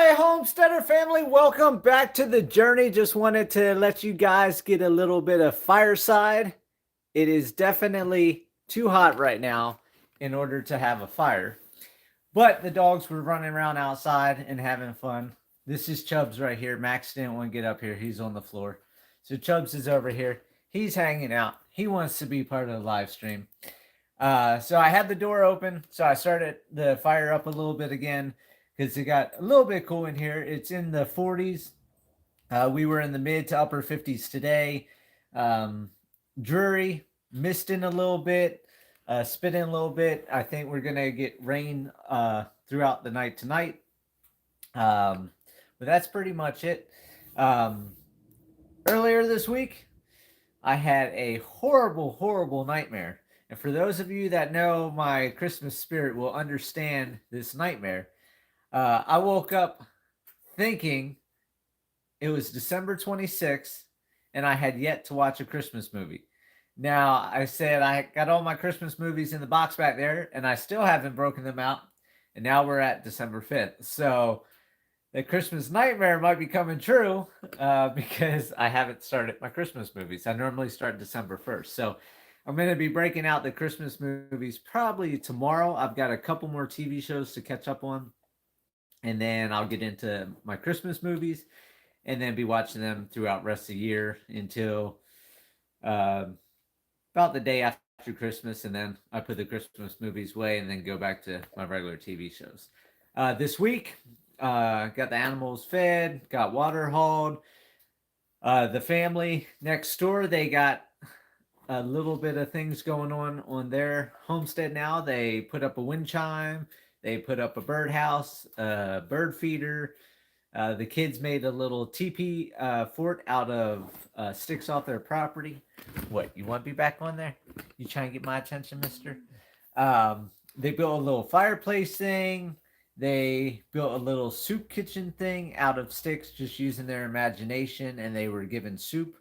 Hey, Homesteader family, welcome back to the journey. Just wanted to let you guys get a little bit of fireside. It is definitely too hot right now in order to have a fire, but the dogs were running around outside and having fun. This is Chubbs right here. Max didn't want to get up here, he's on the floor. So, Chubbs is over here. He's hanging out, he wants to be part of the live stream. So I had the door open, so I started the fire up a little bit again because it got a little bit cool in here. It's in the 40s. We were in the mid to upper 50s today. Dreary, misting a little bit, spitting a little bit. I think we're gonna get rain throughout the night tonight. But that's pretty much it. Um, Earlier this week, I had a horrible, horrible nightmare. And for those of you that know my Christmas spirit will understand this nightmare. I woke up thinking it was December 26th and I had yet to watch a Christmas movie. Now, I said I got all my Christmas movies in the box back there and I still haven't broken them out. And now we're at December 5th. So the Christmas nightmare might be coming true because I haven't started my Christmas movies. I normally start December 1st. So I'm going to be breaking out the Christmas movies probably tomorrow. I've got a couple more TV shows to catch up on. And then I'll get into my Christmas movies and then be watching them throughout the rest of the year until about the day after Christmas. And then I put the Christmas movies away and then go back to my regular TV shows. This week, got the animals fed, got water hauled. The family next door, they got a little bit of things going on their homestead now. They put up a wind chime. They put up a birdhouse, a bird feeder. The kids made a little teepee fort out of sticks off their property. What, you want to be back on there? You trying to get my attention, mister? They built a little fireplace thing. They built a little soup kitchen thing out of sticks, just using their imagination, and they were giving soup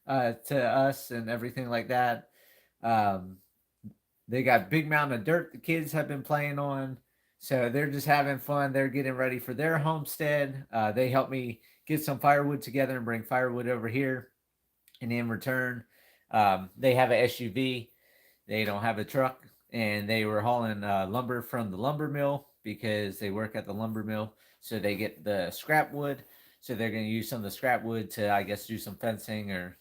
to us and everything like that. They got a big mountain of dirt the kids have been playing on. So they're just having fun. They're getting ready for their homestead. They helped me get some firewood together and bring firewood over here. And in return, they have an SUV. They don't have a truck. And they were hauling lumber from the lumber mill because they work at the lumber mill. So they get the scrap wood. So they're going to use some of the scrap wood to, I guess, do some fencing or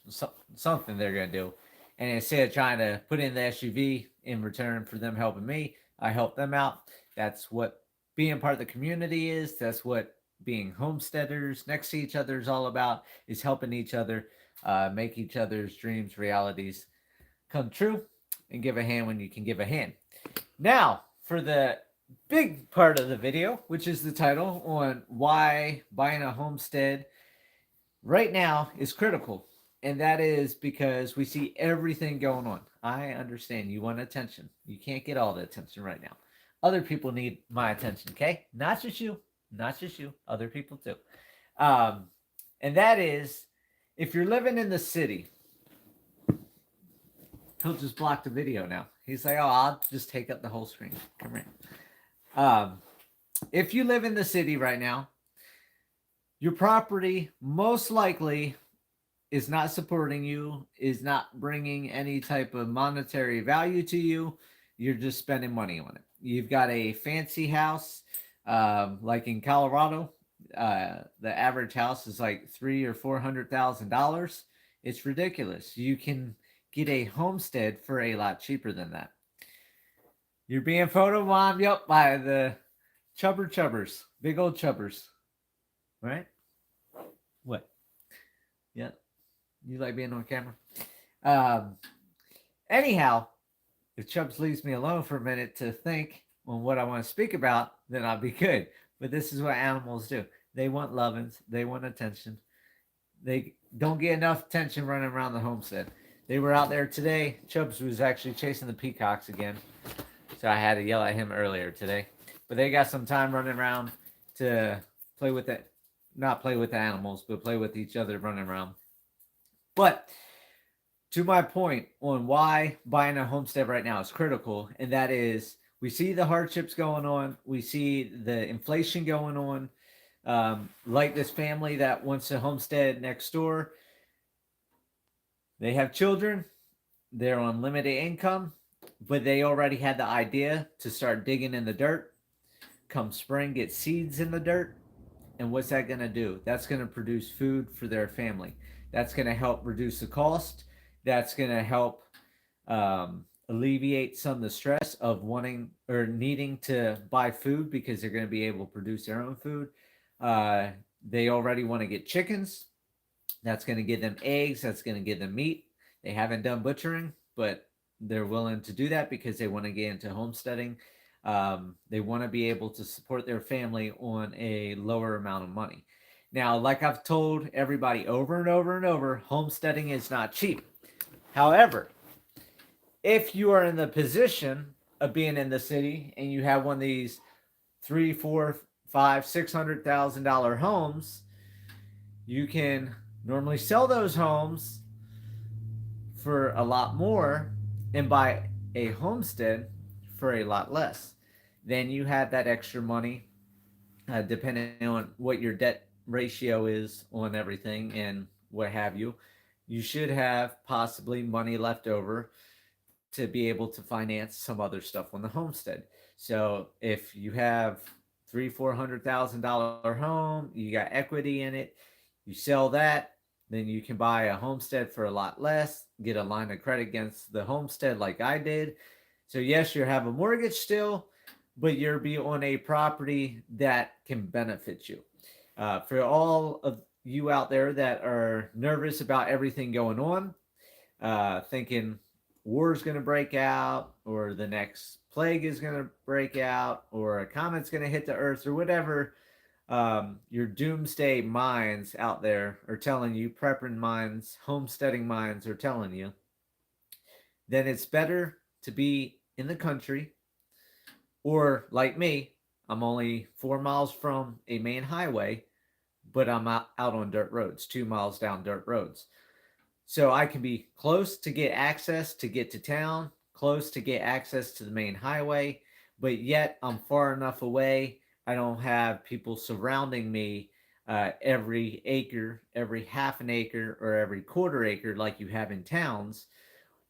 something they're going to do. And instead of trying to put in the SUV in return for them helping me, I helped them out. That's what being part of the community is. That's what being homesteaders next to each other is all about, is helping each other make each other's dreams, realities come true, and give a hand when you can give a hand. Now, for the big part of the video, which is the title on why buying a homestead right now is critical. And that is because we see everything going on. I understand you want attention. You can't get all the attention right now. Other people need my attention, okay? Not just you. Not just you. Other people too. And that is, if you're living in the city, he'll just block the video now. He's like, oh, I'll just take up the whole screen. Come here. If you live in the city right now, your property most likely is not supporting you, is not bringing any type of monetary value to you. You're just spending money on it. You've got a fancy house, like in Colorado. The average house is like $300,000 or $400,000. It's ridiculous. You can get a homestead for a lot cheaper than that. You're being photobombed, yep, by the chubbers, big old chubbers, right? What? Yeah, you like being on camera. Anyhow. If Chubbs leaves me alone for a minute to think on what I want to speak about, then I'll be good. But this is what animals do. They want lovins. They want attention. They don't get enough attention running around the homestead. They were out there today. Chubbs was actually chasing the peacocks again. So I had to yell at him earlier today. But they got some time running around to play with it. Not play with the animals, but play with each other running around. But to my point on why buying a homestead right now is critical, and that is we see the hardships going on. We see the inflation going on. Like this family that wants to homestead next door. They have children. They're on limited income, but they already had the idea to start digging in the dirt. Come spring, get seeds in the dirt. And what's that going to do? That's going to produce food for their family. That's going to help reduce the cost. That's going to help alleviate some of the stress of wanting or needing to buy food because they're going to be able to produce their own food. They already want to get chickens. That's going to give them eggs. That's going to give them meat. They haven't done butchering, but they're willing to do that because they want to get into homesteading. They want to be able to support their family on a lower amount of money. Now, like I've told everybody over and over and over, homesteading is not cheap. However, if you are in the position of being in the city and you have one of these $3, $4, $5, $600,000 homes, you can normally sell those homes for a lot more and buy a homestead for a lot less. Then you have that extra money, depending on what your debt ratio is on everything and what have you. You should have possibly money left over to be able to finance some other stuff on the homestead. So if you have $300,000-$400,000 home, you got equity in it, you sell that, then you can buy a homestead for a lot less, get a line of credit against the homestead like I did. So yes, you have a mortgage still, but you'll be on a property that can benefit you. For all of you out there that are nervous about everything going on, thinking war's going to break out or the next plague is going to break out or a comet's going to hit the earth or whatever, your doomsday minds out there are telling you, prepping minds, homesteading minds are telling you, then it's better to be in the country. Or like me, I'm only 4 miles from a main highway, but I'm out on dirt roads, 2 miles down dirt roads. So I can be close to get access to get to town, close to get access to the main highway, but yet I'm far enough away. I don't have people surrounding me every acre, every half an acre, or every quarter acre like you have in towns.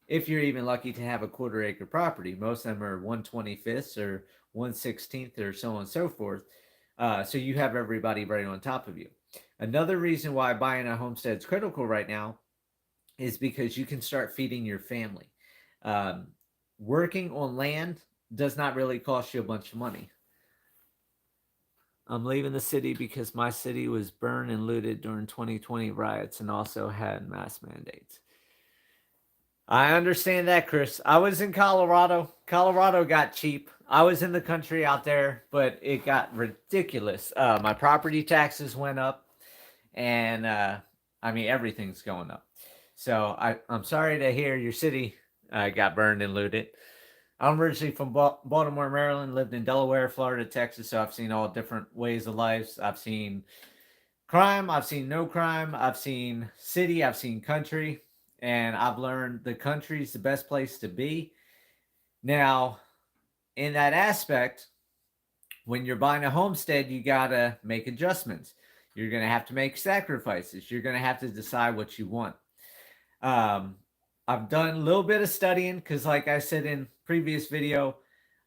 If you're even lucky to have a quarter acre property, most of them are 1/25 or 1/16 or so on and so forth. So you have everybody right on top of you. Another reason why buying a homestead is critical right now is because you can start feeding your family. Working on land does not really cost you a bunch of money. I'm leaving the city because my city was burned and looted during 2020 riots and also had mask mandates. I understand that, Chris. I was in Colorado. Colorado got cheap. I was in the country out there, but it got ridiculous. My property taxes went up, and I mean, everything's going up. So I'm sorry to hear your city got burned and looted. I'm originally from Baltimore, Maryland, lived in Delaware, Florida, Texas, so I've seen all different ways of life. I've seen crime, I've seen no crime, I've seen city, I've seen country, and I've learned the country's the best place to be. Now, in that aspect, when you're buying a homestead, you got to make adjustments. You're going to have to make sacrifices. You're going to have to decide what you want. I've done a little bit of studying because, like I said in previous video,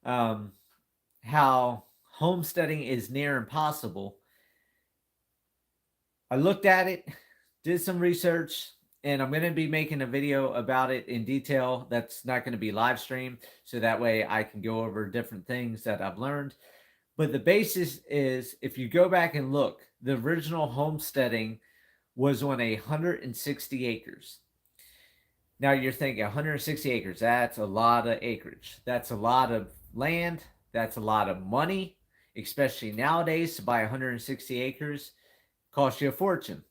how homesteading is near impossible. I looked at it, did some research, and I'm going to be making a video about it in detail. That's not going to be live streamed, so that way I can go over different things that I've learned. But the basis is, if you go back and look, the original homesteading was on 160 acres. Now you're thinking 160 acres, that's a lot of acreage. That's a lot of land. That's a lot of money, especially nowadays. To buy 160 acres costs you a fortune.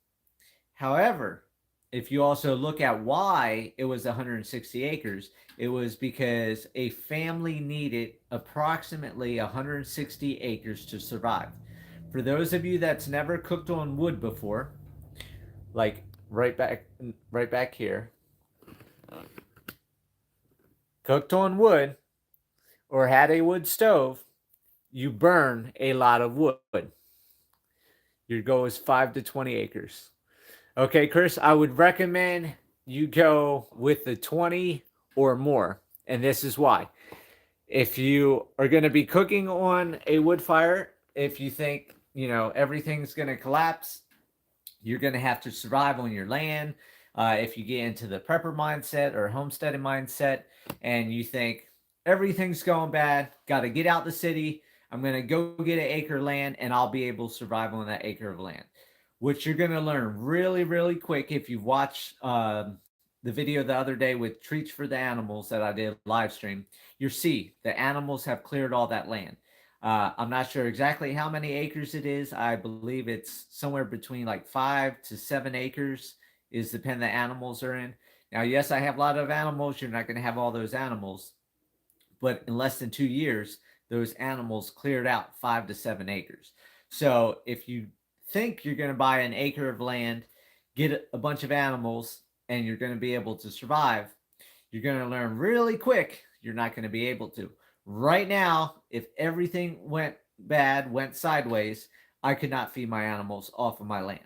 However, if you also look at why it was 160 acres, it was because a family needed approximately 160 acres to survive. For those of you that's never cooked on wood before, like right back here, cooked on wood or had a wood stove, you burn a lot of wood. Your goal is 5 to 20 acres. Okay, Chris, I would recommend you go with the 20 or more. And this is why. If you are going to be cooking on a wood fire, if you think, everything's going to collapse, you're going to have to survive on your land. If you get into the prepper mindset or homesteading mindset and you think everything's going bad, got to get out the city, I'm going to go get an acre of land and I'll be able to survive on that acre of land. Which you're going to learn really, really quick if you watch the video the other day with treats for the animals that I did live stream. You see the animals have cleared all that land. I'm not sure exactly how many acres it is. I believe it's somewhere between like 5 to 7 acres is the pen the animals are in. Now, yes, I have a lot of animals. You're not going to have all those animals. But in less than 2 years, those animals cleared out 5 to 7 acres. So if you think you're going to buy an acre of land, get a bunch of animals, and you're going to be able to survive, you're going to learn really quick you're not going to be able to. Right now, if everything went bad, went sideways, I could not feed my animals off of my land.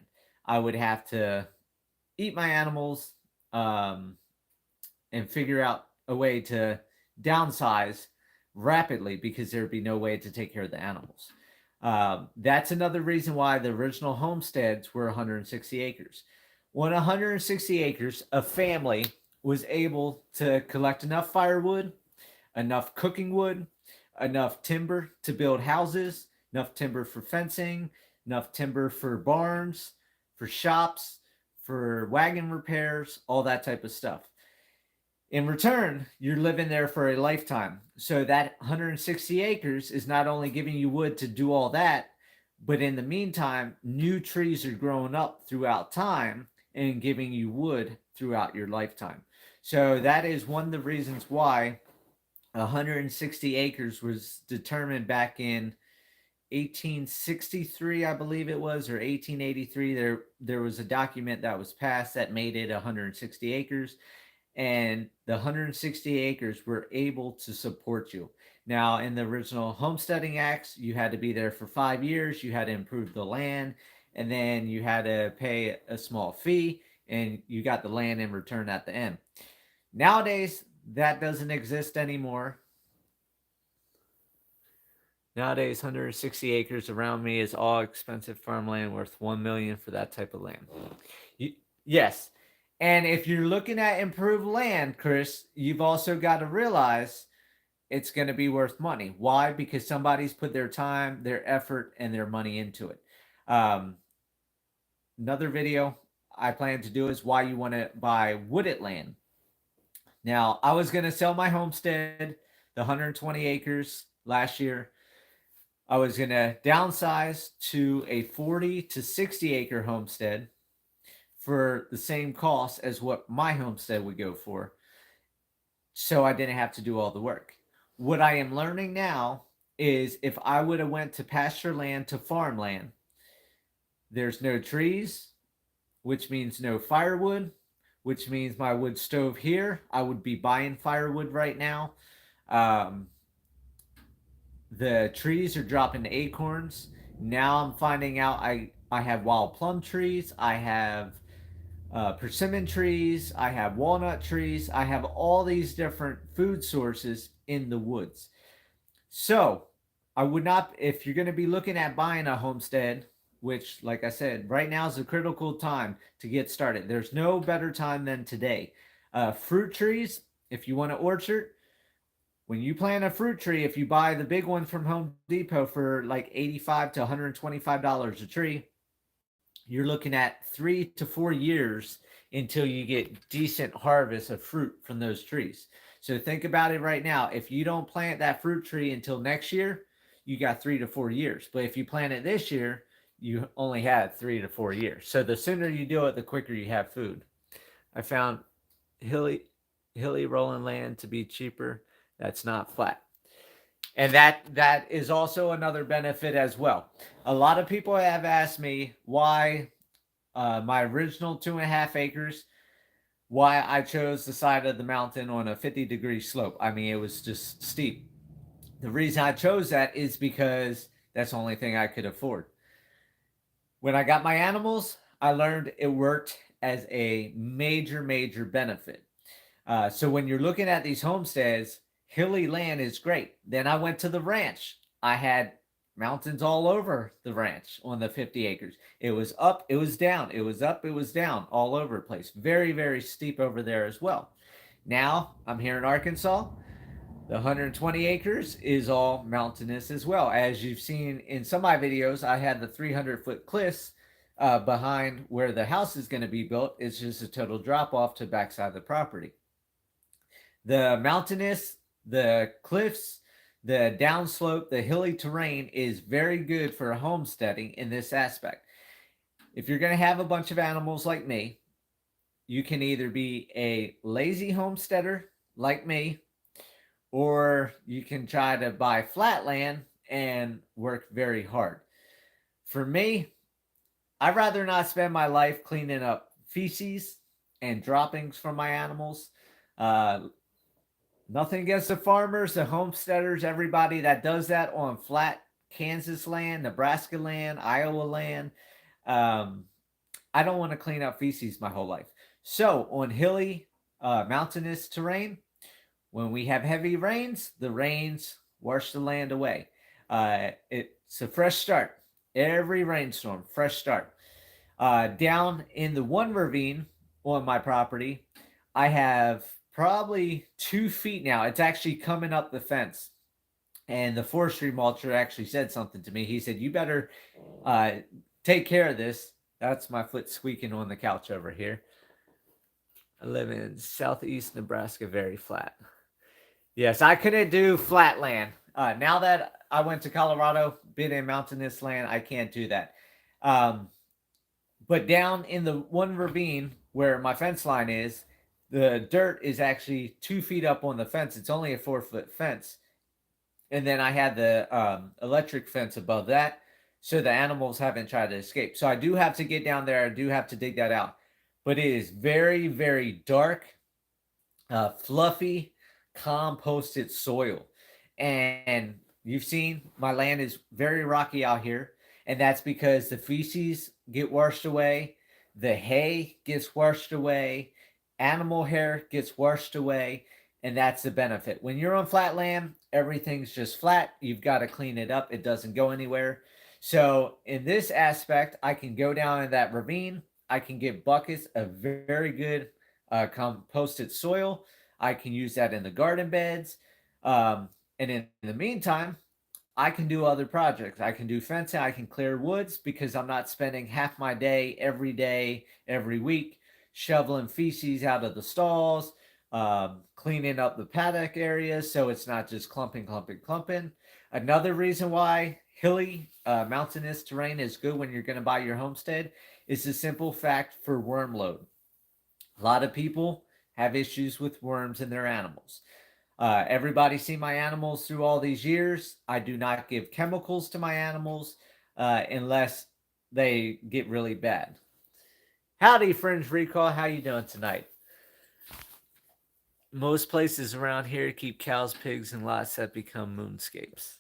I would have to eat my animals and figure out a way to downsize rapidly because there'd be no way to take care of the animals. That's another reason why the original homesteads were 160 acres. On 160 acres, a family was able to collect enough firewood, enough cooking wood, enough timber to build houses, enough timber for fencing, enough timber for barns, for shops, for wagon repairs, all that type of stuff. In return, you're living there for a lifetime. So that 160 acres is not only giving you wood to do all that, but in the meantime, new trees are growing up throughout time and giving you wood throughout your lifetime. So that is one of the reasons why 160 acres was determined back in 1863, I believe it was, or 1883. There was a document that was passed that made it 160 acres. And the 160 acres were able to support you. Now, in the original Homesteading Acts, you had to be there for 5 years, you had to improve the land, and then you had to pay a small fee, and you got the land in return at the end. Nowadays, that doesn't exist anymore. Nowadays, 160 acres around me is all expensive farmland worth $1 million for that type of land. Yes. And if you're looking at improved land, Chris, you've also got to realize it's going to be worth money. Why? Because somebody's put their time, their effort, and their money into it. Another video I plan to do is why you want to buy wooded land. Now, I was going to sell my homestead, the 120 acres last year. I was going to downsize to a 40 to 60 acre homestead for the same cost as what my homestead would go for, so I didn't have to do all the work. What I am learning now is if I would have went to pasture land to farmland, there's no trees, which means no firewood, which means my wood stove here, I would be buying firewood right now. The trees are dropping acorns. Now I'm finding out I have wild plum trees. I have persimmon trees. I have walnut trees. I have all these different food sources in the woods. So I would not, if you're going to be looking at buying a homestead, which, like I said, right now is a critical time to get started. There's no better time than today. Fruit trees, if you want an orchard, when you plant a fruit tree, if you buy the big one from Home Depot for like $85 to $125 a tree, you're looking at 3 to 4 years until you get decent harvest of fruit from those trees. So think about it right now. If you don't plant that fruit tree until next year, you got 3 to 4 years. But if you plant it this year, you only had 3 to 4 years. So the sooner you do it, the quicker you have food. I found hilly rolling land to be cheaper. That's not flat. And that is also another benefit as well. A lot of people have asked me why my original 2.5 acres, why I chose the side of the mountain on a 50-degree slope. I mean, it was just steep. The reason I chose that is because that's the only thing I could afford. When I got my animals, I learned it worked as a major benefit. So when you're looking at these homesteads, hilly land is great. Then I went to the ranch. I had mountains all over the ranch on the 50 acres. It was up, it was down, it was up, it was down, all over the place. Very steep over there as well. Now I'm here in Arkansas. The 120 acres is all mountainous as well. As you've seen in some of my videos, I had the 300-foot cliffs behind where the house is going to be built. It's just a total drop off to the backside of the property. The mountainous, the cliffs, the downslope, the hilly terrain is very good for homesteading in this aspect. If you're going to have a bunch of animals like me, you can either be a lazy homesteader like me, or you can try to buy flat land and work very hard. For me, I'd rather not spend my life cleaning up feces and droppings from my animals. Nothing against the farmers, the homesteaders, everybody that does that on flat Kansas land, Nebraska land, Iowa land. I don't want to clean up feces my whole life. So on hilly, mountainous terrain, when we have heavy rains, the rains wash the land away. It's a fresh start. Every rainstorm, fresh start. Down in the one ravine on my property, I have probably 2 feet now. It's actually coming up the fence. And the forestry mulcher actually said something to me. He said, you better take care of this. That's my foot squeaking on the couch over here. I live in southeast Nebraska, very flat. Yes, I couldn't do flat land. Now that I went to Colorado, been in mountainous land, I can't do that. But down in the one ravine where my fence line is, the dirt is actually 2 feet up on the fence. It's only a 4-foot fence. And then I had the electric fence above that, so the animals haven't tried to escape. So I do have to get down there. I do have to dig that out. But it is very dark, fluffy, composted soil. And you've seen my land is very rocky out here. And that's because the feces get washed away. The hay gets washed away. Animal hair gets washed away, and that's the benefit. When you're on flat land, everything's just flat. You've got to clean it up. It doesn't go anywhere. So in this aspect, I can go down in that ravine. I can get buckets of very good composted soil. I can use that in the garden beds. And in the meantime, I can do other projects. I can do fencing. I can clear woods because I'm not spending half my day, every week, shoveling feces out of the stalls, cleaning up the paddock areas so it's not just clumping. Another reason why hilly, mountainous terrain is good when you're going to buy your homestead is the simple fact for worm load. A lot of people have issues with worms in their animals. Everybody see my animals through all these years. I do not give chemicals to my animals unless they get really bad. Howdy, Fringe Recall. How you doing tonight? Most places around here keep cows, pigs, and lots that become moonscapes.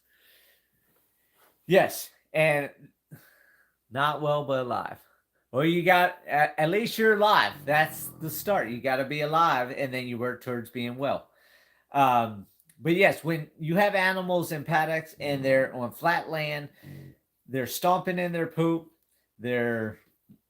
Yes, and not well but alive. Well, you got, at least you're alive. That's the start. You got to be alive, and then you work towards being well. But yes, when you have animals in paddocks and they're on flat land, they're stomping in their poop, they're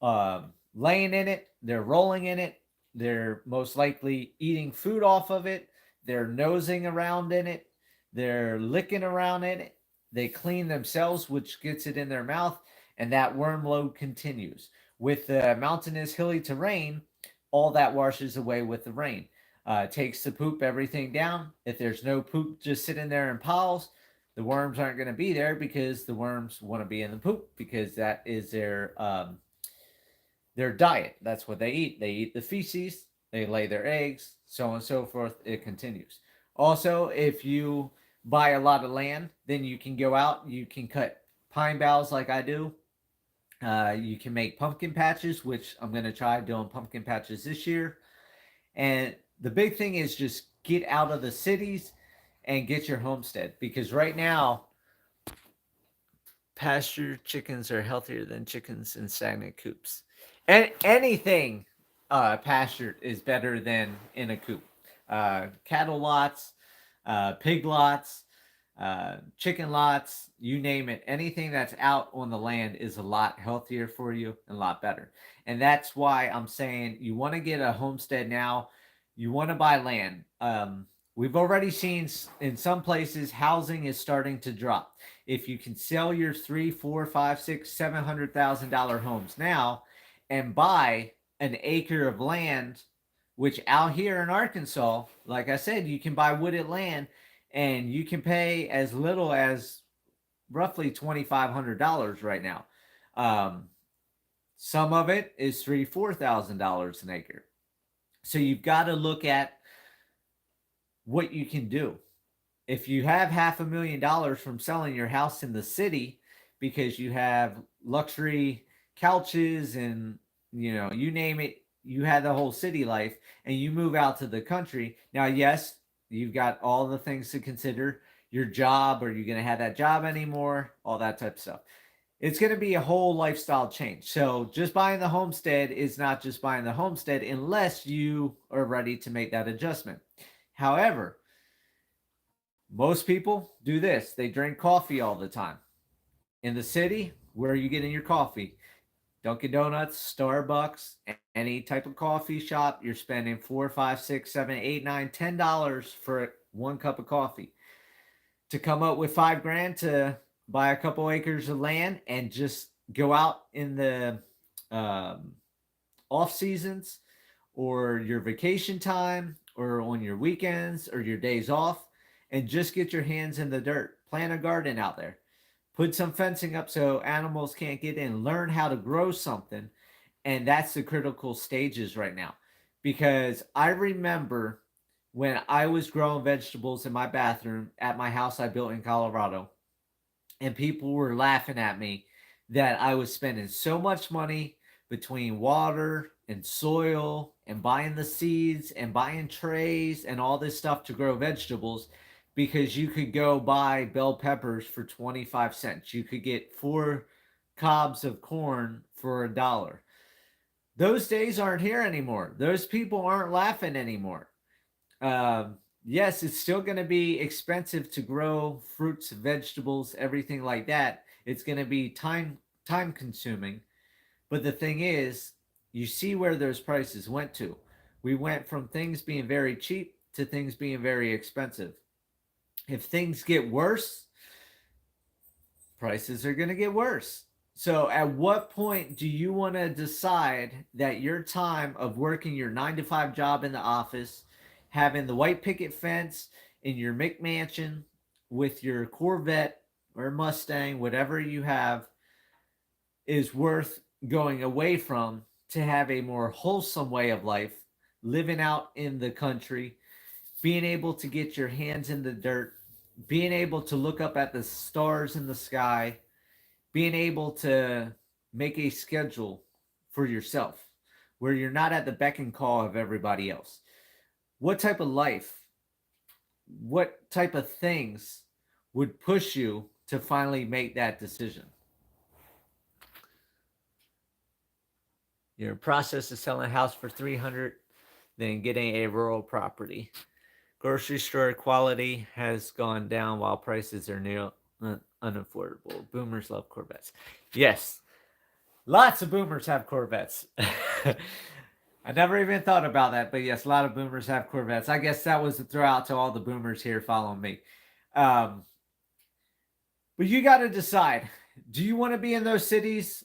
laying in it, they're rolling in it, they're most likely eating food off of it, they're nosing around in it, they're licking around in it, they clean themselves, which gets it in their mouth, and that worm load continues. With the mountainous hilly terrain, all that washes away with the rain. Takes the poop, everything down. If there's no poop just sitting there in piles, the worms aren't going to be there because the worms want to be in the poop because that is their diet. That's what they eat. They eat the feces, they lay their eggs, so on and so forth. It continues. Also, if you buy a lot of land, then you can go out, you can cut pine boughs like I do. You can make pumpkin patches, which I'm going to try doing pumpkin patches this year. And the big thing is just get out of the cities and get your homestead, because right now pasture chickens are healthier than chickens in stagnant coops. And anything pastured is better than in a coop. Cattle lots, pig lots, chicken lots, you name it. Anything that's out on the land is a lot healthier for you and a lot better. And that's why I'm saying you want to get a homestead now. You want to buy land. We've already seen in some places housing is starting to drop. If you can sell your $3, $4, $5, $6, $700,000 homes now and buy an acre of land, which out here in Arkansas, like I said, you can buy wooded land and you can pay as little as roughly $2,500 right now. Some of it is $3,000, $4,000 an acre. So you've got to look at what you can do. If you have $500,000 from selling your house in the city because you have luxury couches and you name it, you had the whole city life, and you move out to the country. Now, yes, you've got all the things to consider. Your job, are you going to have that job anymore? All that type of stuff. It's going to be a whole lifestyle change. So just buying the homestead is not just buying the homestead unless you are ready to make that adjustment. However, most people do this. They drink coffee all the time. In the city, where are you getting your coffee? Dunkin' Donuts, Starbucks, any type of coffee shop, you're spending $4, $5, $6, $7, $8, $9, $10 for one cup of coffee. To come up with $5,000 to buy a couple acres of land and just go out in the off seasons or your vacation time or on your weekends or your days off and just get your hands in the dirt. Plant a garden out there. Put some fencing up so animals can't get in. Learn how to grow something. And that's the critical stages right now. Because I remember when I was growing vegetables in my bathroom at my house I built in Colorado, and people were laughing at me that I was spending so much money between water and soil and buying the seeds and buying trays and all this stuff to grow vegetables, because you could go buy bell peppers for 25 cents. You could get 4 cobs of corn for $1. Those days aren't here anymore. Those people aren't laughing anymore. Yes, it's still going to be expensive to grow fruits, vegetables, everything like that. It's going to be time consuming. But the thing is, you see where those prices went to. We went from things being very cheap to things being very expensive. If things get worse, prices are going to get worse. So at what point do you want to decide that your time of working your 9-to-5 job in the office, having the white picket fence in your McMansion with your Corvette or Mustang, whatever you have, is worth going away from to have a more wholesome way of life, living out in the country, being able to get your hands in the dirt, being able to look up at the stars in the sky, being able to make a schedule for yourself where you're not at the beck and call of everybody else. What type of life, what type of things would push you to finally make that decision? Your process of selling a house for $300,000, then getting a rural property. Grocery store quality has gone down while prices are near unaffordable. Boomers love Corvettes. Yes, lots of boomers have Corvettes. I never even thought about that, but yes, a lot of boomers have Corvettes. I guess that was a throw out to all the boomers here following me. But you got to decide, do you want to be in those cities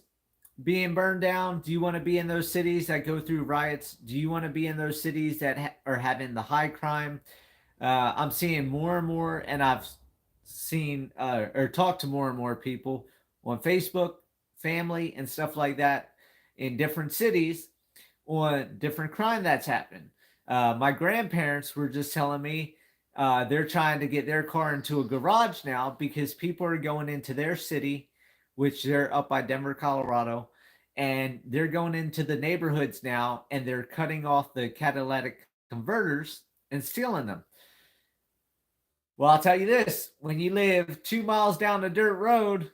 being burned down? Do you want to be in those cities that go through riots? Do you want to be in those cities that are having the high crime? I'm seeing more and more, and I've seen or talked to more and more people on Facebook, family, and stuff like that in different cities on different crime that's happened. My grandparents were just telling me they're trying to get their car into a garage now because people are going into their city, which they're up by Denver, Colorado, and they're going into the neighborhoods now and they're cutting off the catalytic converters and stealing them. Well, I'll tell you this, when you live 2 miles down the dirt road,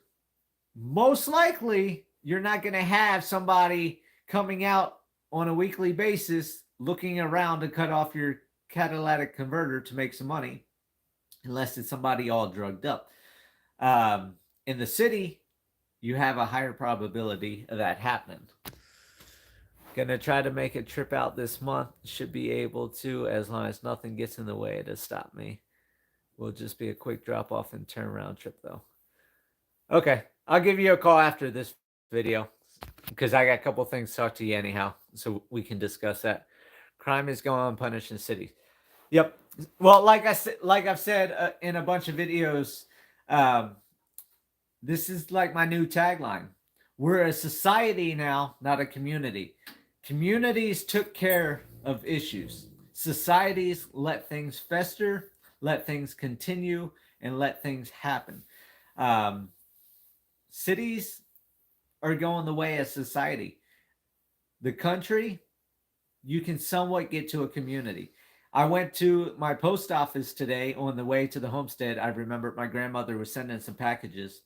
most likely you're not going to have somebody coming out on a weekly basis looking around to cut off your catalytic converter to make some money, unless it's somebody all drugged up. In the city, you have a higher probability of that happening. Gonna try to make a trip out this month. Should be able to, as long as nothing gets in the way to stop me. Will just be a quick drop off and turnaround trip though. Okay, I'll give you a call after this video because I got a couple things to talk to you anyhow, so we can discuss that. Crime is going unpunished in cities. Yep. Well, like I've said in a bunch of videos, this is like my new tagline. We're a society now, not a community. Communities took care of issues. Societies let things fester, let things continue, and let things happen. Cities are going the way of society. The country, you can somewhat get to a community. I went to my post office today on the way to the homestead. I remember my grandmother was sending some packages.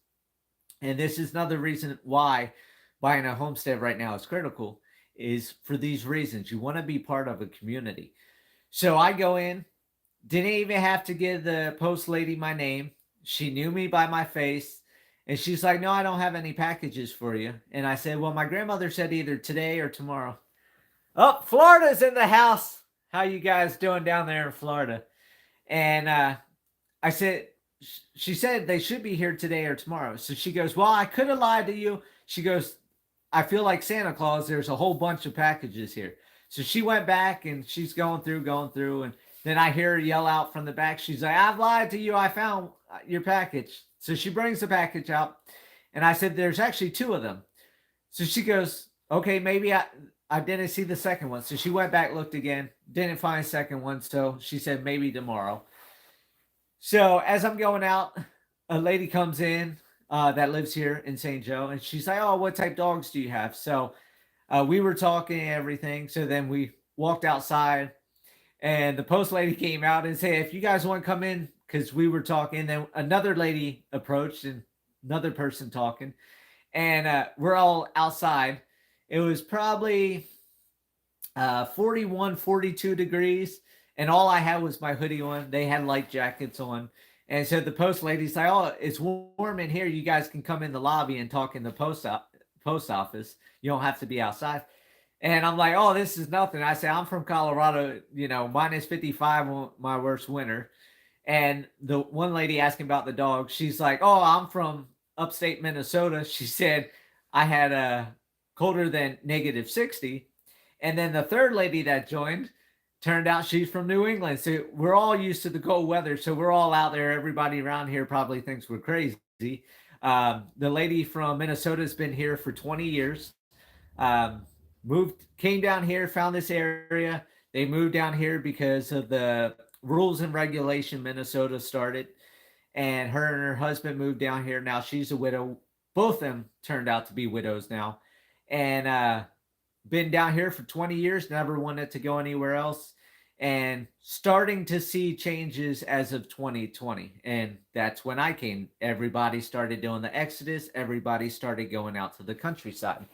And this is another reason why buying a homestead right now is critical, is for these reasons. You want to be part of a community. So I go in, didn't even have to give the post lady my name. She knew me by my face. And she's like, no, I don't have any packages for you. And I said, well, my grandmother said either today or tomorrow. Oh, Florida's in the house. How you guys doing down there in Florida? And I said, she said they should be here today or tomorrow. So she goes, well, I could have lied to you. She goes, I feel like Santa Claus. There's a whole bunch of packages here. So she went back and she's going through. And then I hear her yell out from the back. She's like, I've lied to you. I found your package. So she brings the package out. And I said, there's actually two of them. So she goes, okay, maybe I didn't see the second one. So she went back, looked again, didn't find the second one. So she said, maybe tomorrow. So as I'm going out, a lady comes in that lives here in St. Joe. And she's like, oh, what type dogs do you have? So we were talking and everything. So then we walked outside. And the post lady came out and said, if you guys want to come in, because we were talking. Then another lady approached and another person talking. And we're all outside. It was probably 41, 42 degrees. And all I had was my hoodie on. They had light jackets on. And so the post lady's like, oh, it's warm in here. You guys can come in the lobby and talk in the post office. You don't have to be outside. And I'm like, oh, this is nothing. I say, I'm from Colorado, minus 55 on my worst winter. And the one lady asking about the dog, she's like, oh, I'm from upstate Minnesota. She said I had a colder than -60. And then the third lady that joined, turned out she's from New England. So we're all used to the cold weather. So we're all out there. Everybody around here probably thinks we're crazy. The lady from Minnesota has been here for 20 years. Came down here, found this area. They moved down here because of the rules and regulation Minnesota started. And her husband moved down here. Now she's a widow. Both of them turned out to be widows now. And been down here for 20 years, never wanted to go anywhere else. And starting to see changes as of 2020. And that's when I came. Everybody started doing the exodus. Everybody started going out to the countryside.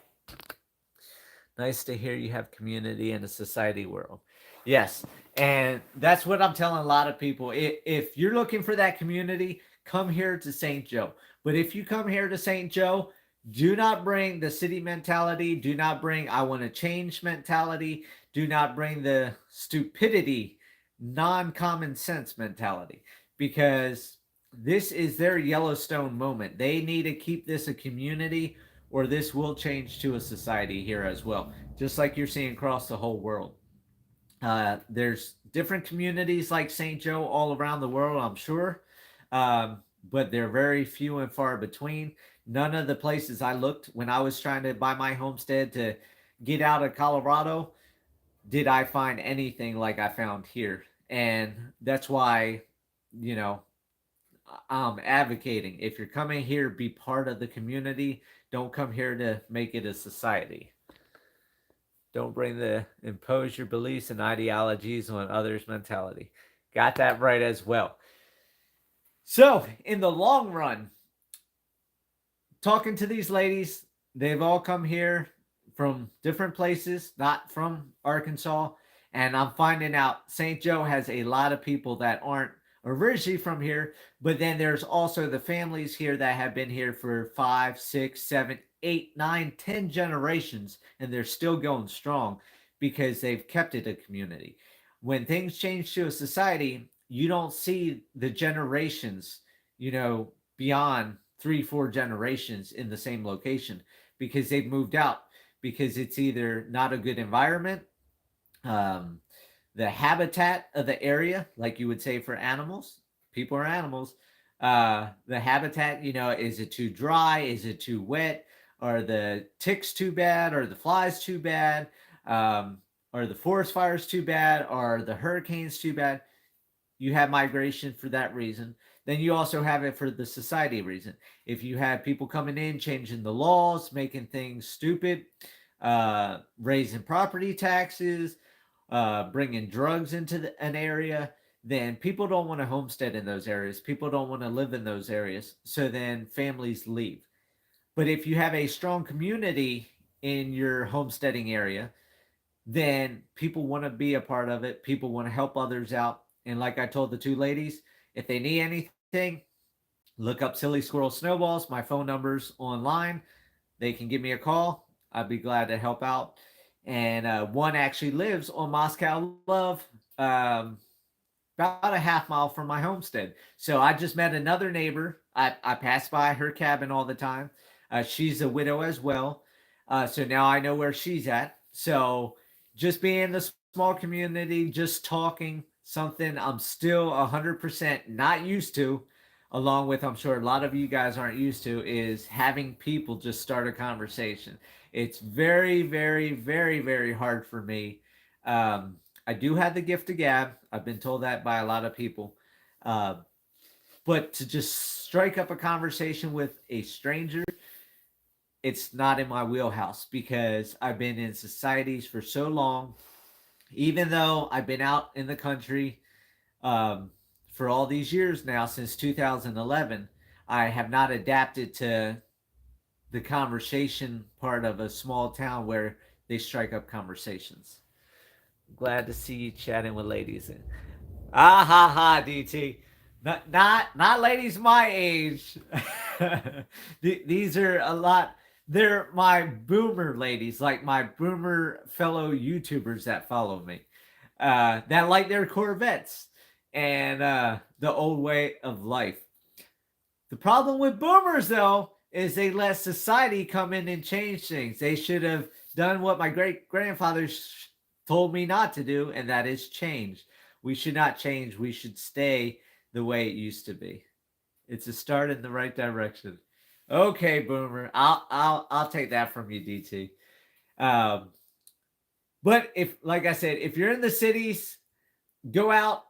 Nice to hear you have community in a society world. Yes. And that's what I'm telling a lot of people. If you're looking for that community, come here to St. Joe. But if you come here to St. Joe, do not bring the city mentality. Do not bring I want to change mentality. Do not bring the stupidity, non-common sense mentality. Because this is their Yellowstone moment. They need to keep this a community, or this will change to a society here as well, just like you're seeing across the whole world. There's different communities like St. Joe all around the world, I'm sure, but they're very few and far between. None of the places I looked when I was trying to buy my homestead to get out of Colorado did I find anything like I found here. And that's why, I'm advocating, if you're coming here, be part of the community. Don't come here to make it a society. Don't impose your beliefs and ideologies on others' mentality. Got that right as well. So, in the long run, talking to these ladies, they've all come here from different places, not from Arkansas. And I'm finding out St. Joe has a lot of people that aren't originally from here, but then there's also the families here that have been here for 5, 6, 7, 8, 9, 10 generations, and they're still going strong because they've kept it a community. When things change to a society, you don't see the generations, beyond 3, 4 generations in the same location because they've moved out because it's either not a good environment, um, the habitat of the area, like you would say for animals, people are animals. The habitat, is it too dry? Is it too wet? Are the ticks too bad? Are the flies too bad? Um, are the forest fires too bad? Are the hurricanes too bad? You have migration for that reason. Then you also have it for the society reason. If you have people coming in, changing the laws, making things stupid, raising property taxes, bringing drugs into an area, then people don't want to homestead in those areas. People don't want to live in those areas. So then families leave. But if you have a strong community in your homesteading area, then people want to be a part of it. People want to help others out. And like I told the two ladies, if they need anything, look up Silly Squirrel Snowballs. My phone number's online. They can give me a call. I'd be glad to help out. And one actually lives on Moscow Love, about a half mile from my homestead. So I just met another neighbor. I pass by her cabin all the time. She's a widow as well. So now I know where she's at. So just being in the small community, just talking, something I'm still 100% not used to, along with I'm sure a lot of you guys aren't used to, is having people just start a conversation. It's very, very, very, very hard for me. I do have the gift of gab. I've been told that by a lot of people. Uh, but to just strike up a conversation with a stranger, it's not in my wheelhouse because I've been in societies for so long. Even though I've been out in the country for all these years now, since 2011, I have not adapted to the conversation part of a small town where they strike up conversations. Glad to see you chatting with ladies. Ah ha ha, DT. Not ladies my age. These are a lot. They're my boomer ladies, like my boomer fellow YouTubers that follow me, that like their Corvettes and the old way of life. The problem with boomers, though, is they let society come in and change things. They should have done what my great grandfathers told me not to do, and that is change. We should not change. We should stay the way it used to be. It's a start in the right direction. Okay, boomer. I'll take that from you, DT. Um, but if, like I said, if you're in the cities, go out,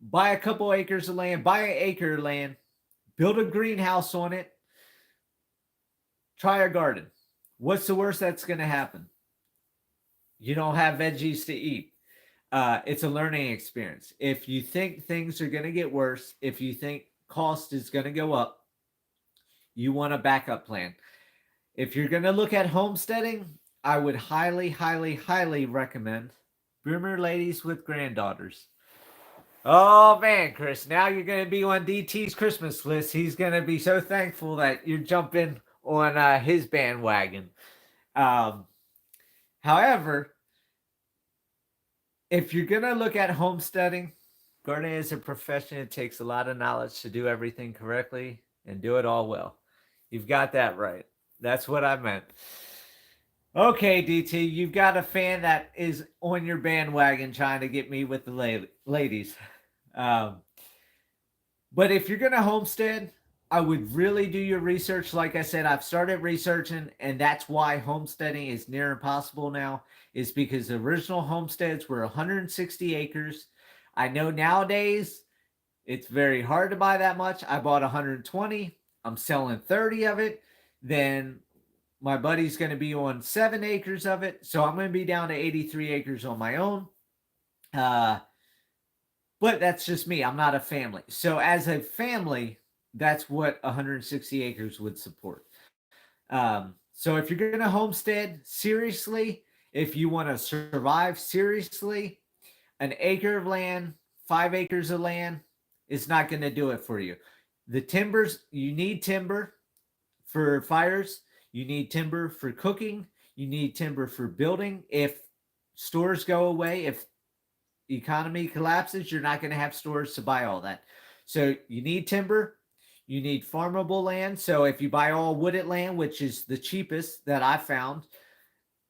buy a couple acres of land, buy an acre of land, build a greenhouse on it, try a garden. What's the worst that's going to happen? You don't have veggies to eat. It's a learning experience. If you think things are going to get worse, if you think cost is going to go up, you want a backup plan. If you're going to look at homesteading, I would highly, highly, highly recommend boomer ladies with granddaughters. Oh man, Chris, now you're going to be on DT's Christmas list. He's going to be so thankful that you're jumping on his bandwagon. Um, However, if you're going to look at homesteading, gardening is a profession. It takes a lot of knowledge to do everything correctly and do it all well. You've got that right. That's what I meant. Okay, DT, you've got a fan that is on your bandwagon trying to get me with the ladies. Um, but if you're going to homestead, I would really do your research. Like I said, I've started researching, and that's why homesteading is near impossible now, is because the original homesteads were 160 acres. I know nowadays it's very hard to buy that much. I bought 120. I'm selling 30 of it. Then my buddy's going to be on 7 acres of it. So I'm going to be down to 83 acres on my own. But that's just me. I'm not a family. So as a family, that's what 160 acres would support. So if you're going to homestead seriously, if you want to survive seriously, an acre of land, 5 acres of land is not going to do it for you. The timbers, you need timber for fires, you need timber for cooking, you need timber for building. If stores go away, if economy collapses, you're not going to have stores to buy all that. So you need timber, you need farmable land. So if you buy all wooded land, which is the cheapest that I found,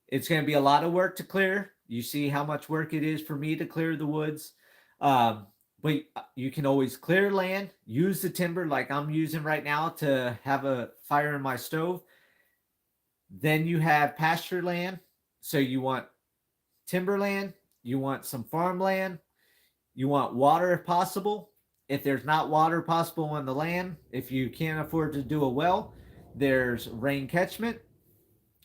it's going to be a lot of work to clear. You see how much work it is for me to clear the woods. But you can always clear land, use the timber like I'm using right now to have a fire in my stove. Then you have pasture land. So you want timberland, you want some farmland, you want water if possible. If there's not water possible on the land, if you can't afford to do a well, there's rain catchment.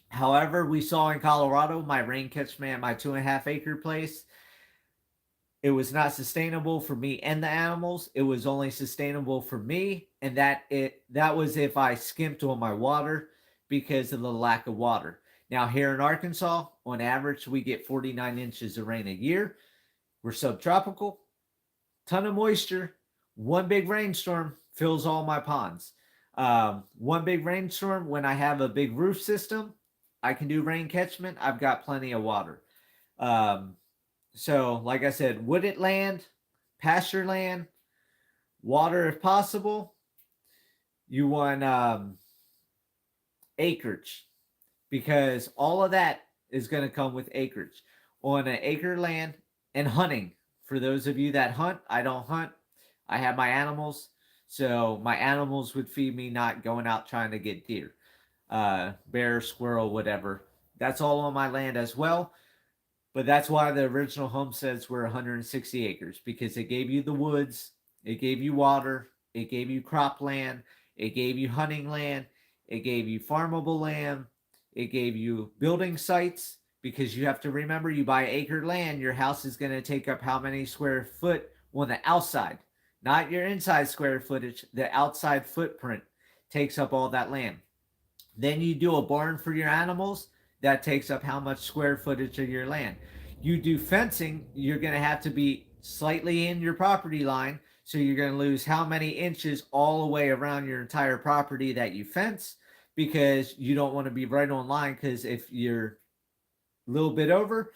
However, we saw in Colorado, my rain catchment at my 2.5 acre place, it was not sustainable for me and the animals. It was only sustainable for me, and that was if I skimped on my water because of the lack of water. Now here in Arkansas, on average, we get 49 inches of rain a year. We're subtropical, ton of moisture. One big rainstorm fills all my ponds. One big rainstorm, when I have a big roof system, I can do rain catchment. I've got plenty of water. So, like I said, wooded land, pasture land, water if possible. You want acreage, because all of that is going to come with acreage. On an acre land, and hunting. For those of you that hunt, I don't hunt. I have my animals. So my animals would feed me, not going out trying to get deer, bear, squirrel, whatever. That's all on my land as well. But that's why the original homesteads were 160 acres, because it gave you the woods, it gave you water, it gave you cropland, it gave you hunting land, it gave you farmable land, it gave you building sites, because you have to remember, you buy acre land, your house is going to take up how many square foot on the outside, not your inside square footage, the outside footprint takes up all that land. Then you do a barn for your animals, that takes up how much square footage of your land. You do fencing, you're going to have to be slightly in your property line, so you're going to lose how many inches all the way around your entire property that you fence, because you don't want to be right on line, because if you're a little bit over,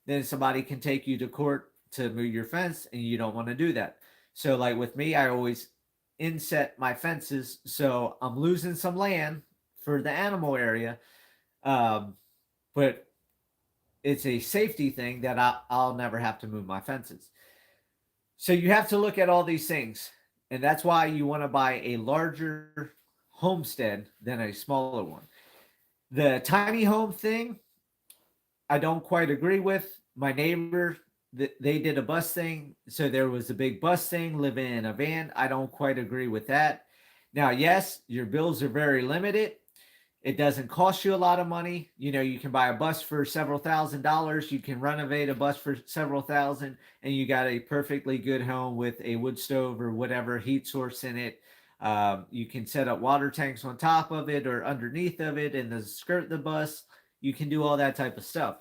then somebody can take you to court to move your fence, and you don't want to do that. So like with me, I always inset my fences, so I'm losing some land for the animal area, but it's a safety thing that I'll never have to move my fences. So you have to look at all these things, and that's why you want to buy a larger homestead than a smaller one. The tiny home thing, I don't quite agree with. My neighbor, they did a bus thing, so there was a big bus thing, living in a van. I don't quite agree with that. Now, yes, your bills are very limited. It doesn't cost you a lot of money. You know, you can buy a bus for several $1,000s. You can renovate a bus for several thousand, and you got a perfectly good home with a wood stove or whatever heat source in it. You can set up water tanks on top of it or underneath of it and then skirt the bus. You can do all that type of stuff.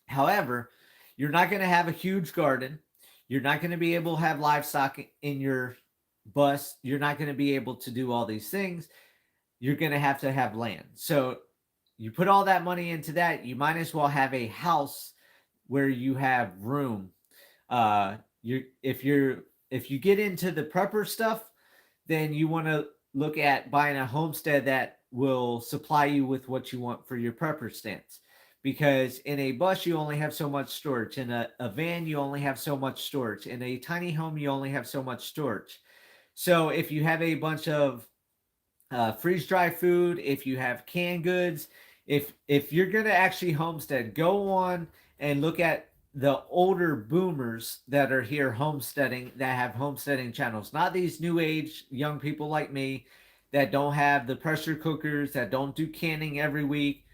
However, you're not going to have a huge garden. You're not going to be able to have livestock in your bus. You're not going to be able to do all these things. You're going to have land. So you put all that money into that, you might as well have a house where you have room. If you get into the prepper stuff, then you want to look at buying a homestead that will supply you with what you want for your prepper stance. Because in a bus, you only have so much storage. In a van, you only have so much storage. In a tiny home, you only have so much storage. So if you have a bunch of freeze dry food, if you have canned goods, if you're going to actually homestead, go on and look at the older boomers that are here homesteading, that have homesteading channels, not these new age young people like me that don't have the pressure cookers, that don't do canning every week,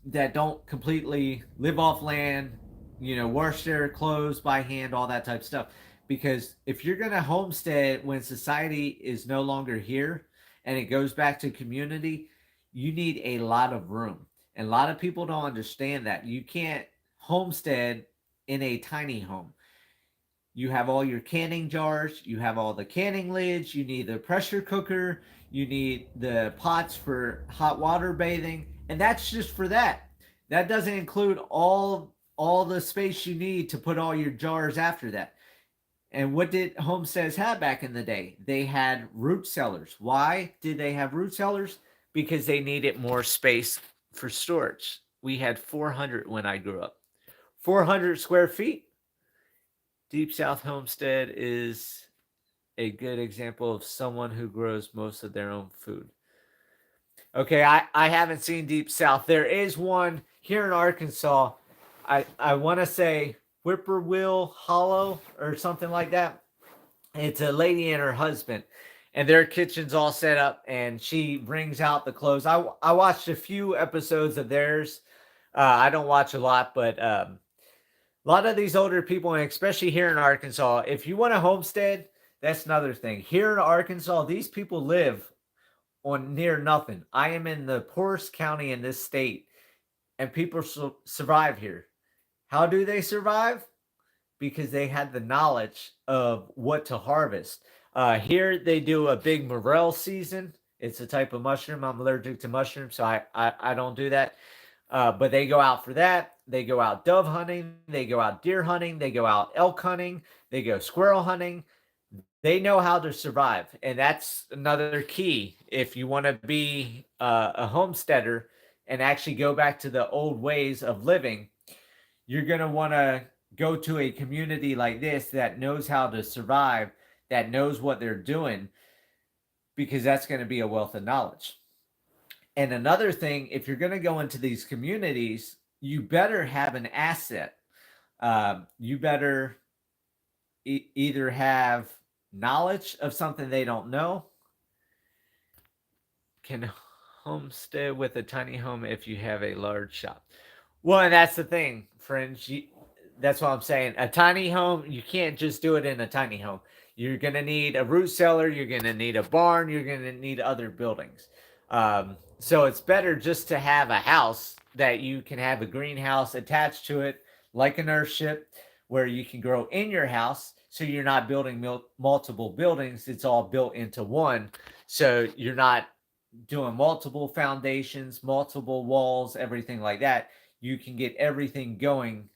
that don't completely live off land, wash their clothes by hand, all that type of stuff. Because if you're going to homestead when society is no longer here, and it goes back to community, you need a lot of room. And a lot of people don't understand that. You can't homestead in a tiny home. You have all your canning jars, you have all the canning lids, you need the pressure cooker, you need the pots for hot water bathing, and that's just for that. That doesn't include all the space you need to put all your jars after that. And what did homesteads have back in the day? They had root cellars. Why did they have root cellars? Because they needed more space for storage. We had 400 when I grew up. 400 square feet. Deep South Homestead is a good example of someone who grows most of their own food. Okay, I haven't seen Deep South. There is one here in Arkansas. I want to say Whippoorwill Hollow or something like that. It's a lady and her husband, and their kitchen's all set up, and she brings out the clothes. I watched a few episodes of theirs. I don't watch a lot, but a lot of these older people, and especially here in Arkansas, if you want a homestead, that's another thing. Here in Arkansas, these people live on near nothing. I am in the poorest county in this state, and people survive here. How do they survive? Because they had the knowledge of what to harvest. Here they do a big morel season. It's a type of mushroom. I'm allergic to mushrooms, so I don't do that. But they go out for that. They go out dove hunting. They go out deer hunting. They go out elk hunting. They go squirrel hunting. They know how to survive. And that's another key. If you want to be a homesteader and actually go back to the old ways of living, you're going to want to go to a community like this that knows how to survive, that knows what they're doing, because that's going to be a wealth of knowledge. And another thing, if you're going to go into these communities, you better have an asset. You better either have knowledge of something they don't know. Can homestead with a tiny home if you have a large shop. Well, and that's the thing, friends. That's what I'm saying. A tiny home, you can't just do it in a tiny home. You're going to need a root cellar. You're going to need a barn. You're going to need other buildings. So it's better just to have a house that you can have a greenhouse attached to it, like an earthship, where you can grow in your house. So you're not building multiple buildings. It's all built into one. So you're not doing multiple foundations, multiple walls, everything like that. You can get everything going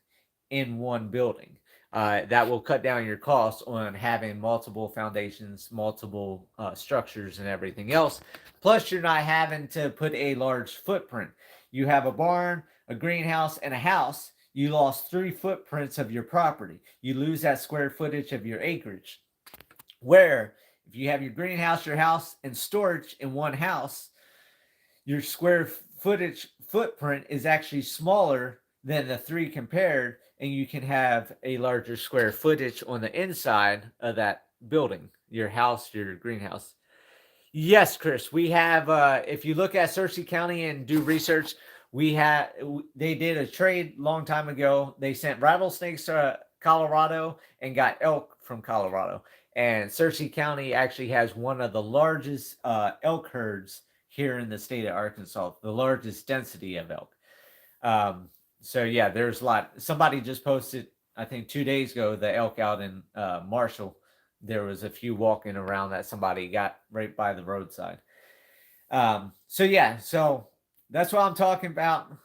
in one building. That will cut down your costs on having multiple foundations, multiple structures, and everything else. Plus, you're not having to put a large footprint. You have a barn, a greenhouse, and a house. You lost 3 footprints of your property. You lose that square footage of your acreage. Where if you have your greenhouse, your house, and storage in one house, your square footage footprint is actually smaller than the 3 compared, and you can have a larger square footage on the inside of that building, your house, your greenhouse. Yes, Chris, we have, if you look at Searcy County and do research, they did a trade long time ago. They sent rattlesnakes to Colorado and got elk from Colorado. And Searcy County actually has one of the largest elk herds here in the state of Arkansas, the largest density of elk. So yeah, there's a lot. Somebody just posted, I think 2 days ago, the elk out in Marshall. There was a few walking around that somebody got right by the roadside. So yeah, so that's what I'm talking about.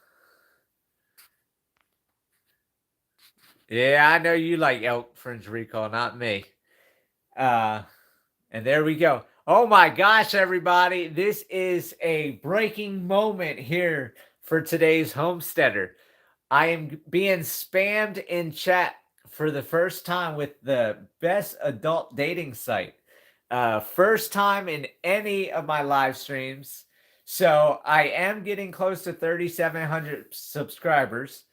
Yeah, I know you like elk, Fringe Recall, not me. And there we go. Oh my gosh, everybody. This is a breaking moment here for today's Homesteader. I am being spammed in chat for the first time with the best adult dating site. First time in any of my live streams. So I am getting close to 3,700 subscribers.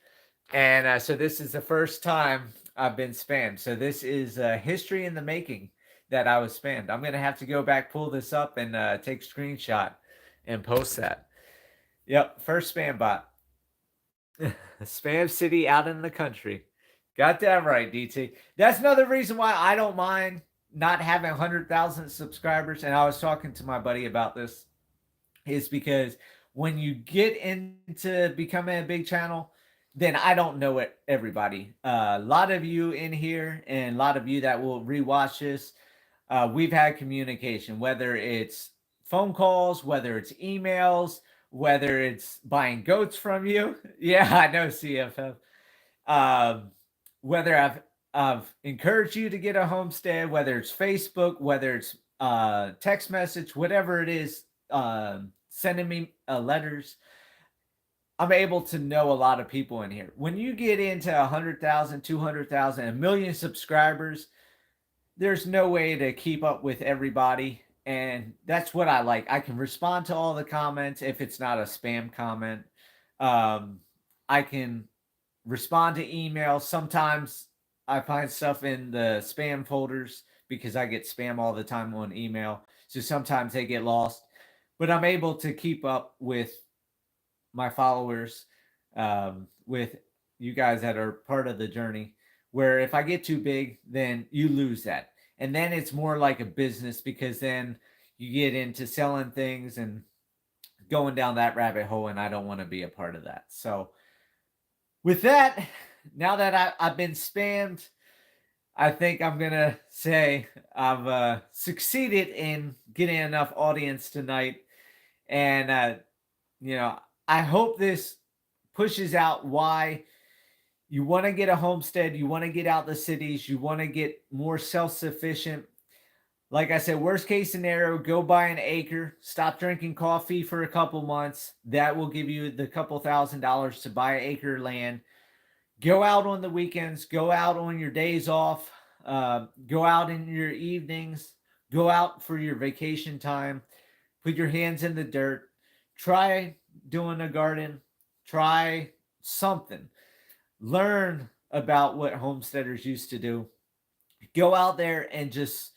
And so this is the first time I've been spammed. So this is history in the making that I was spammed. I'm going to have to go back, pull this up, and take a screenshot and post that. Yep, first spam bot. Spam City out in the country. Got that right, DT. That's another reason why I don't mind not having 100,000 subscribers. And I was talking to my buddy about this, is because When you get into becoming a big channel, then I don't know it, everybody. A lot of you in here and a lot of you that will rewatch this, we've had communication, whether it's phone calls, whether it's emails, whether it's buying goats from you. Yeah, I know, CFF. Um, whether I've encouraged you to get a homestead, whether it's Facebook, whether it's text message, whatever it is, sending me letters. I'm able to know a lot of people in here. When you get into 100,000, 200,000, a million subscribers, there's no way to keep up with everybody. And that's what I like. I can respond to all the comments if it's not a spam comment. I can respond to emails. Sometimes I find stuff in the spam folders because I get spam all the time on email. So sometimes they get lost. But I'm able to keep up with my followers, with you guys that are part of the journey. Where if I get too big, then you lose that. And then it's more like a business because then you get into selling things and going down that rabbit hole, and I don't want to be a part of that. So with that, now that I've been spammed, I think I'm going to say I've succeeded in getting enough audience tonight. And, I hope this pushes out why you want to get a homestead, you want to get out the cities, you want to get more self-sufficient. Like I said, worst case scenario, go buy an acre, stop drinking coffee for a couple months. That will give you the couple $1,000s to buy an acre of land. Go out on the weekends, go out on your days off, go out in your evenings, go out for your vacation time, put your hands in the dirt, try doing a garden, try something. Learn about what homesteaders used to do. Go out there and just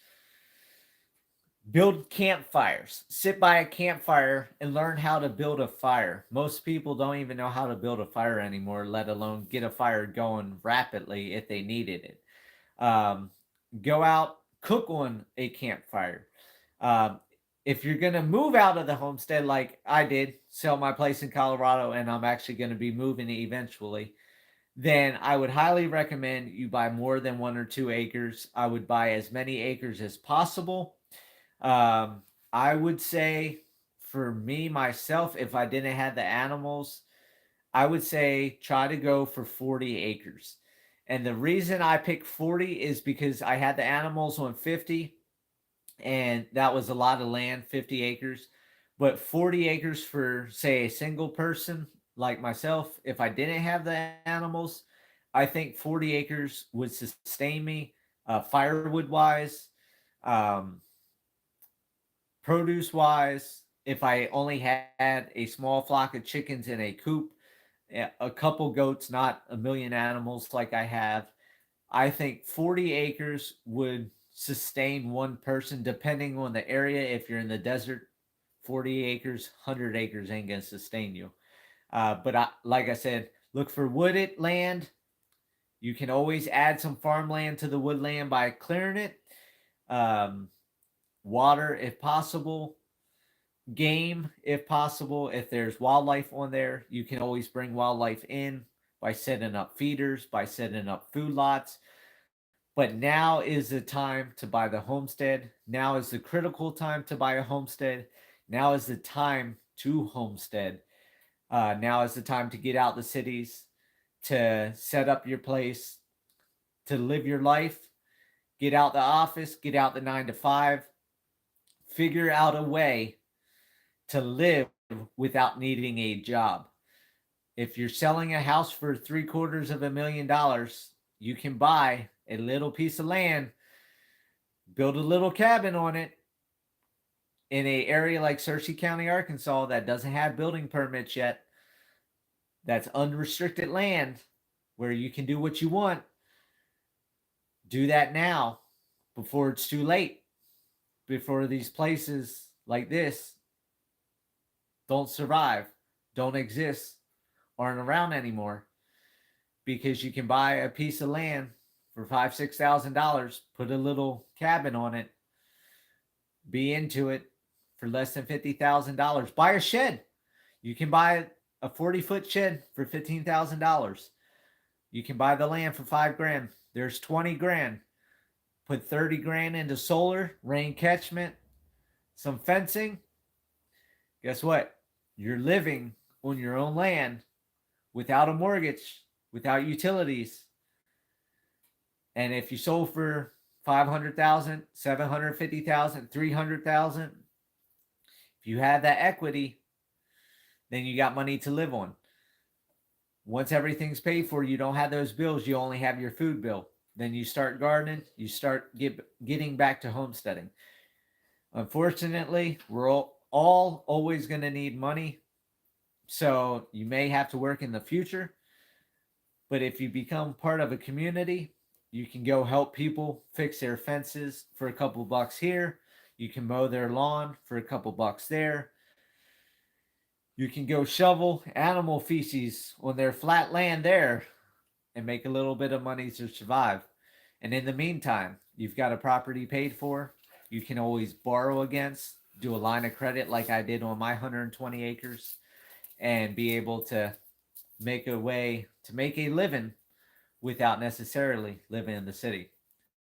build campfires. Sit by a campfire and learn how to build a fire. Most people don't even know how to build a fire anymore, let alone get a fire going rapidly if they needed it. Go out, cook on a campfire. If you're going to move out of the homestead like I did, sell my place in Colorado, and I'm actually going to be moving eventually, then I would highly recommend you buy more than 1 or 2 acres. I would buy as many acres as possible. I would say for me, myself, if I didn't have the animals, I would say try to go for 40 acres. And the reason I picked 40 is because I had the animals on 50, and that was a lot of land, 50 acres. But 40 acres for, say, a single person like myself, if I didn't have the animals, I think 40 acres would sustain me, firewood wise, produce wise. If I only had a small flock of chickens in a coop, a couple goats, not a million animals like I have, I think 40 acres would sustain one person depending on the area. If you're in the desert, 40 acres, 100 acres ain't going to sustain you. Like I said, look for wooded land. You can always add some farmland to the woodland by clearing it. Water if possible. Game if possible. If there's wildlife on there, you can always bring wildlife in by setting up feeders, by setting up food lots. But now is the time to buy the homestead. Now is the critical time to buy a homestead. Now is the time to homestead. Now is the time to get out the cities, to set up your place, to live your life, get out the office, get out the 9 to 5, figure out a way to live without needing a job. If you're selling a house for $750,000, you can buy a little piece of land, build a little cabin on it in an area like Searcy County, Arkansas that doesn't have building permits yet. That's unrestricted land where you can do what you want. Do that now before it's too late, before these places like this don't survive, don't exist, aren't around anymore, because you can buy a piece of land for $5,000-$6,000, put a little cabin on it, be into it for less than $50,000. Buy a shed. You can buy a 40-foot shed for $15,000. You can buy the land for $5,000. There's 20 grand. Put 30 grand into solar, rain catchment, some fencing. Guess what? You're living on your own land without a mortgage, without utilities. And if you sold for 500,000, 750,000, 300,000, if you have that equity, then you got money to live on. Once everything's paid for, you don't have those bills. You only have your food bill. Then you start gardening. You start getting back to homesteading. Unfortunately, we're all always going to need money. So you may have to work in the future. But if you become part of a community, you can go help people fix their fences for a couple bucks here. You can mow their lawn for a couple bucks there. You can go shovel animal feces on their flat land there and make a little bit of money to survive. And in the meantime, you've got a property paid for. You can always borrow against, do a line of credit like I did on my 120 acres, and be able to make a way to make a living without necessarily living in the city.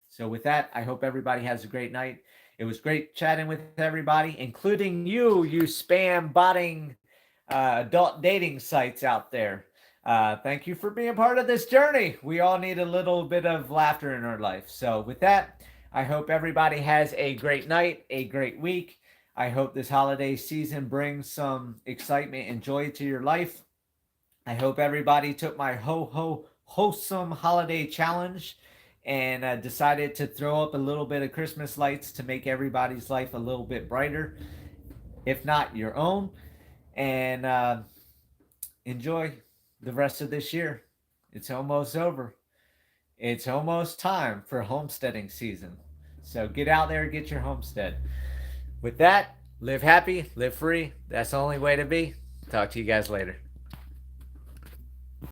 So with that, I hope everybody has a great night. It was great chatting with everybody, including you spam botting adult dating sites out there. Thank you for being part of this journey. We all need a little bit of laughter in our life. So with that, I hope everybody has a great night, a great week. I hope this holiday season brings some excitement and joy to your life. I hope everybody took my wholesome holiday challenge and decided to throw up a little bit of Christmas lights to make everybody's life a little bit brighter, if not your own. And enjoy the rest of this year. It's almost over. It's almost time for homesteading season. So get out there and get your homestead. With that, live happy, live free. That's the only way to be. Talk to you guys later.